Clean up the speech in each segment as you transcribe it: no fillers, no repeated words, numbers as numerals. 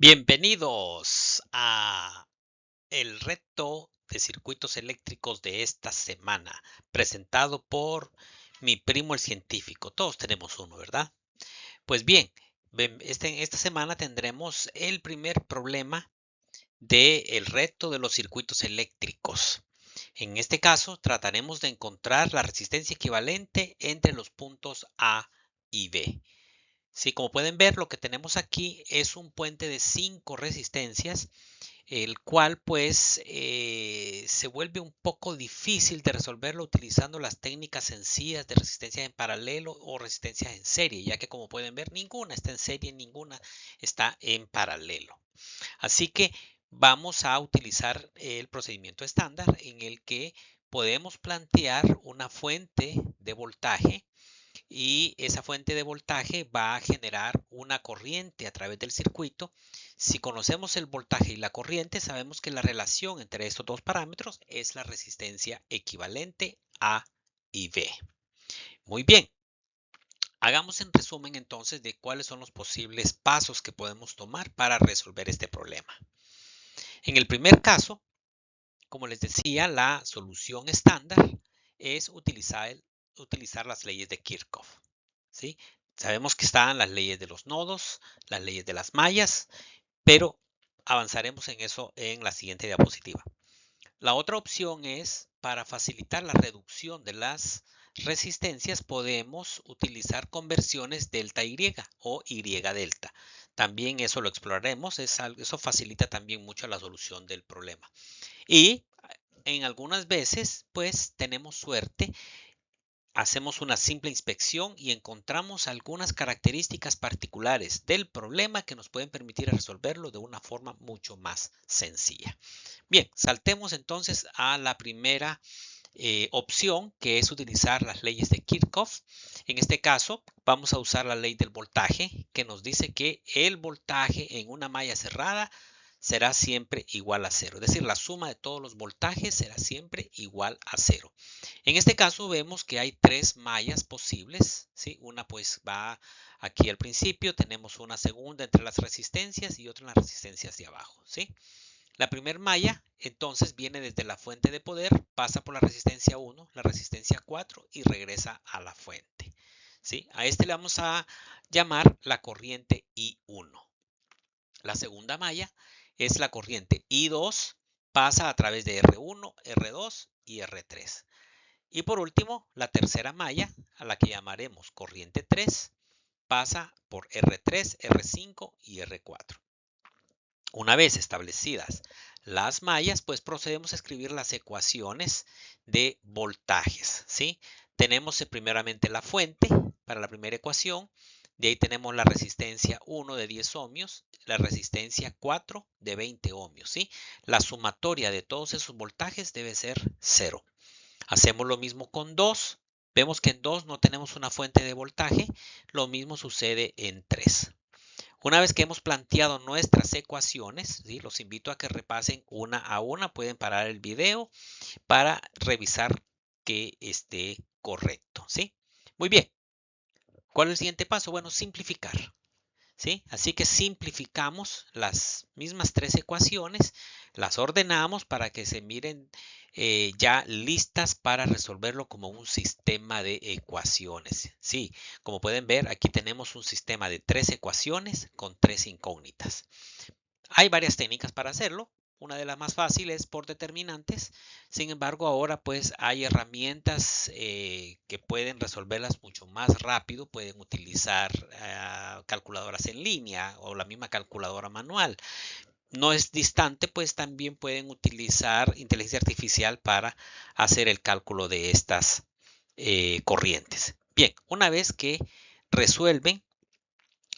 Bienvenidos a el reto de circuitos eléctricos de esta semana, presentado por mi primo el científico. Todos tenemos uno, ¿verdad? Pues bien, esta semana tendremos el primer problema del reto de los circuitos eléctricos. En este caso, trataremos de encontrar la resistencia equivalente entre los puntos A y B. Sí, como pueden ver, lo que tenemos aquí es un puente de 5 resistencias, el cual pues se vuelve un poco difícil de resolverlo utilizando las técnicas sencillas de resistencia en paralelo o resistencias en serie, ya que como pueden ver, ninguna está en serie, ninguna está en paralelo. Así que vamos a utilizar el procedimiento estándar en el que podemos plantear una fuente de voltaje y esa fuente de voltaje va a generar una corriente a través del circuito. Si conocemos el voltaje y la corriente, sabemos que la relación entre estos dos parámetros es la resistencia equivalente A y B. Muy bien, hagamos en resumen entonces de cuáles son los posibles pasos que podemos tomar para resolver este problema. En el primer caso, como les decía, la solución estándar es utilizar las leyes de Kirchhoff. ¿Sí? Sabemos que están las leyes de los nodos, las leyes de las mallas, pero avanzaremos en eso en la siguiente diapositiva. La otra opción es, para facilitar la reducción de las resistencias, podemos utilizar conversiones delta Y o Y delta. También eso lo exploraremos, eso facilita también mucho la solución del problema. Y en algunas veces, pues tenemos suerte, hacemos una simple inspección y encontramos algunas características particulares del problema que nos pueden permitir resolverlo de una forma mucho más sencilla. Bien, saltemos entonces a la primera opción, que es utilizar las leyes de Kirchhoff. En este caso, vamos a usar la ley del voltaje, que nos dice que el voltaje en una malla cerrada será siempre igual a cero. Es decir, la suma de todos los voltajes será siempre igual a cero. En este caso vemos que hay tres mallas posibles, ¿sí? Una pues va aquí al principio, tenemos una segunda entre las resistencias y otra en las resistencias de abajo, ¿sí? La primera malla entonces viene desde la fuente de poder, pasa por la resistencia 1, la resistencia 4 y regresa a la fuente, ¿sí? A este le vamos a llamar la corriente I1. La segunda malla es la corriente I2, pasa a través de R1, R2 y R3. Y por último, la tercera malla, a la que llamaremos corriente 3, pasa por R3, R5 y R4. Una vez establecidas las mallas, pues procedemos a escribir las ecuaciones de voltajes, ¿sí? Tenemos primeramente la fuente para la primera ecuación, de ahí tenemos la resistencia 1 de 10 ohmios, la resistencia 4 de 20 ohmios, ¿sí? La sumatoria de todos esos voltajes debe ser 0. Hacemos lo mismo con 2. Vemos que en 2 no tenemos una fuente de voltaje. Lo mismo sucede en 3. Una vez que hemos planteado nuestras ecuaciones, ¿sí? Los invito a que repasen una a una. Pueden parar el video para revisar que esté correcto, ¿sí? Muy bien. ¿Cuál es el siguiente paso? Bueno, simplificar. ¿Sí? Así que simplificamos las mismas tres ecuaciones, las ordenamos para que se miren ya listas para resolverlo como un sistema de ecuaciones. Sí, como pueden ver, aquí tenemos un sistema de tres ecuaciones con tres incógnitas. Hay varias técnicas para hacerlo. Una de las más fáciles es por determinantes. Sin embargo, ahora pues hay herramientas que pueden resolverlas mucho más rápido. Pueden utilizar calculadoras en línea o la misma calculadora manual. No es distante, pues también pueden utilizar inteligencia artificial para hacer el cálculo de estas corrientes. Bien, una vez que resuelven,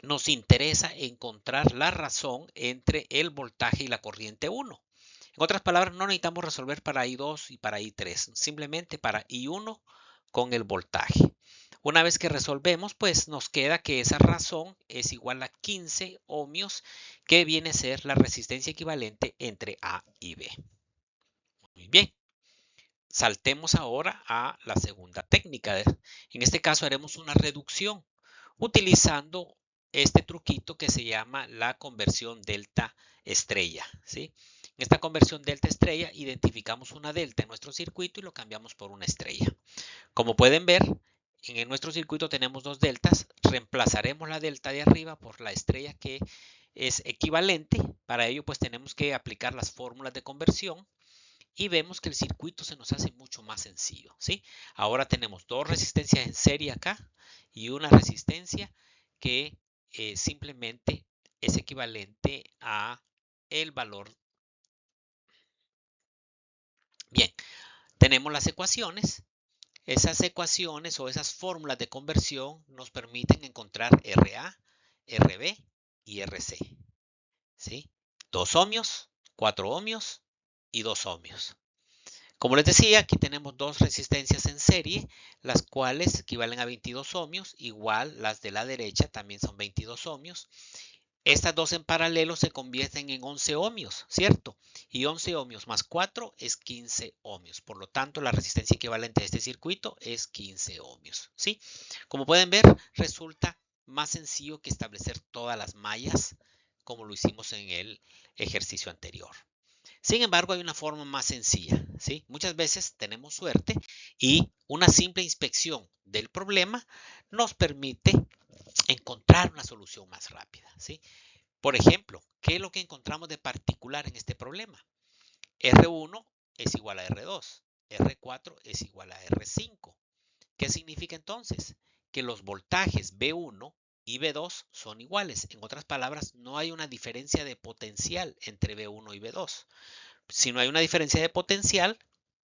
nos interesa encontrar la razón entre el voltaje y la corriente 1. En otras palabras, no necesitamos resolver para I2 y para I3, simplemente para I1 con el voltaje. Una vez que resolvemos, pues nos queda que esa razón es igual a 15 ohmios, que viene a ser la resistencia equivalente entre A y B. Muy bien. Saltemos ahora a la segunda técnica. En este caso haremos una reducción utilizando este truquito que se llama la conversión delta estrella, ¿sí? En esta conversión delta estrella identificamos una delta en nuestro circuito y lo cambiamos por una estrella. Como pueden ver, en nuestro circuito tenemos dos deltas. Reemplazaremos la delta de arriba por la estrella que es equivalente. Para ello, pues tenemos que aplicar las fórmulas de conversión y vemos que el circuito se nos hace mucho más sencillo, ¿sí? Ahora tenemos dos resistencias en serie acá y una resistencia que simplemente es equivalente a el valor. Bien, tenemos las ecuaciones. Esas ecuaciones o esas fórmulas de conversión nos permiten encontrar RA, RB y RC, ¿sí? 2 ohmios, 4 ohmios y 2 ohmios. Como les decía, aquí tenemos dos resistencias en serie, las cuales equivalen a 22 ohmios, igual las de la derecha también son 22 ohmios. Estas dos en paralelo se convierten en 11 ohmios, ¿cierto? Y 11 ohmios más 4 es 15 ohmios. Por lo tanto, la resistencia equivalente de este circuito es 15 ohmios, ¿sí? Como pueden ver, resulta más sencillo que establecer todas las mallas como lo hicimos en el ejercicio anterior. Sin embargo, hay una forma más sencilla, ¿sí? Muchas veces tenemos suerte y una simple inspección del problema nos permite encontrar una solución más rápida, ¿sí? Por ejemplo, ¿qué es lo que encontramos de particular en este problema? R1 es igual a R2, R4 es igual a R5. ¿Qué significa entonces? Que los voltajes B1 y B2 son iguales. En otras palabras, no hay una diferencia de potencial entre B1 y B2. Si no hay una diferencia de potencial,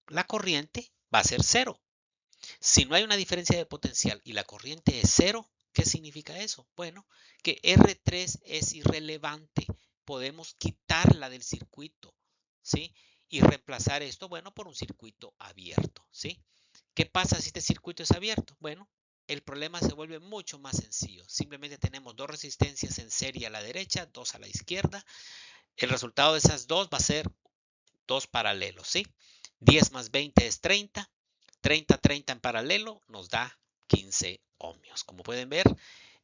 la corriente va a ser cero. Si no hay una diferencia de potencial y la corriente es cero, ¿qué significa eso? Bueno, que R3 es irrelevante. Podemos quitarla del circuito, ¿sí? Y reemplazar esto, bueno, por un circuito abierto, ¿sí? ¿Qué pasa si este circuito es abierto? Bueno, el problema se vuelve mucho más sencillo. Simplemente tenemos dos resistencias en serie a la derecha, dos a la izquierda. El resultado de esas dos va a ser dos paralelos, ¿sí? 10 más 20 es 30. 30, 30 en paralelo nos da 15 ohmios. Como pueden ver,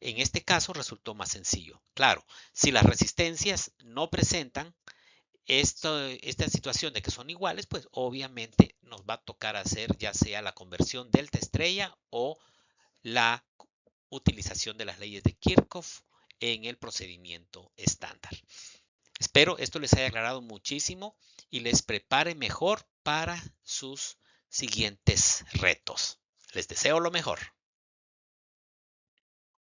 en este caso resultó más sencillo. Claro, si las resistencias no presentan esta situación de que son iguales, pues obviamente nos va a tocar hacer ya sea la conversión delta estrella o la utilización de las leyes de Kirchhoff en el procedimiento estándar. Espero esto les haya aclarado muchísimo y les prepare mejor para sus siguientes retos. Les deseo lo mejor.